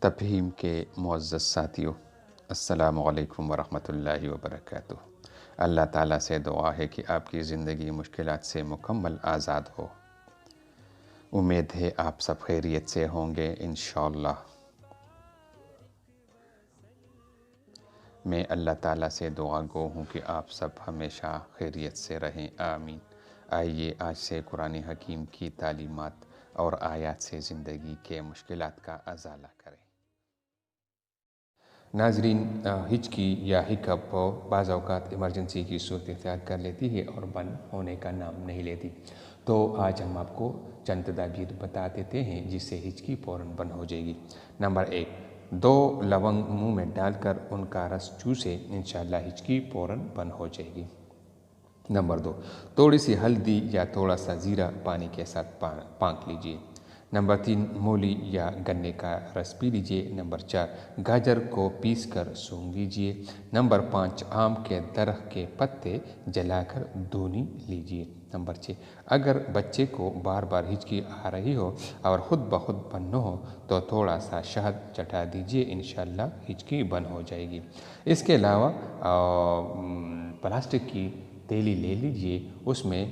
تفہیم کے معزز ساتھیوں، السلام علیکم ورحمۃ اللہ وبرکاتہ۔ اللہ تعالیٰ سے دعا ہے کہ آپ کی زندگی مشکلات سے مکمل آزاد ہو۔ امید ہے آپ سب خیریت سے ہوں گے انشاءاللہ۔ میں اللہ تعالیٰ سے دعا گو ہوں کہ آپ سب ہمیشہ خیریت سے رہیں، آمین۔ آئیے آج سے قرآن حکیم کی تعلیمات اور آیات سے زندگی کے مشکلات کا ازالہ کریں۔ ناظرین، ہچکی یا ہکپ بعض اوقات ایمرجنسی کی صورت اختیار کر لیتی ہے اور بند ہونے کا نام نہیں لیتی، تو آج ہم آپ کو چند تدابیر بتا دیتے ہیں جس سے ہچکی فوراً بند ہو جائے گی۔ نمبر 1، 2 لونگ منہ میں ڈال کر ان کا رس چوسے، انشاءاللہ ہچکی فوراً بند ہو جائے گی۔ نمبر 2، تھوڑی سی ہلدی یا تھوڑا سا زیرہ پانی کے ساتھ پانک لیجئے۔ نمبر 3، مولی یا گنے کا رس پی لیجئے۔ نمبر 4، گاجر کو پیس کر سونگھ لیجئے۔ نمبر 5، آم کے درخت کے پتے جلا کر دھونی لیجئے۔ نمبر 6، اگر بچے کو بار بار ہچکی آ رہی ہو اور خود بخود بند نہ ہو تو تھوڑا سا شہد چٹا دیجئے، انشاءاللہ ہچکی بند ہو جائے گی۔ اس کے علاوہ پلاسٹک کی تیلی لے لیجئے، اس میں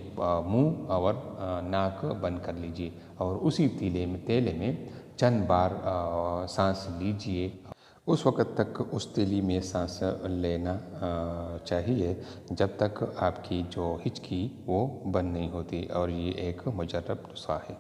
منہ اور ناک بند کر لیجئے اور اسی تیلے میں چند بار سانس لیجئے۔ اس وقت تک اس تیلی میں سانس لینا چاہیے جب تک آپ کی جو ہچکی وہ بند نہیں ہوتی، اور یہ ایک مجرب نسخہ ہے۔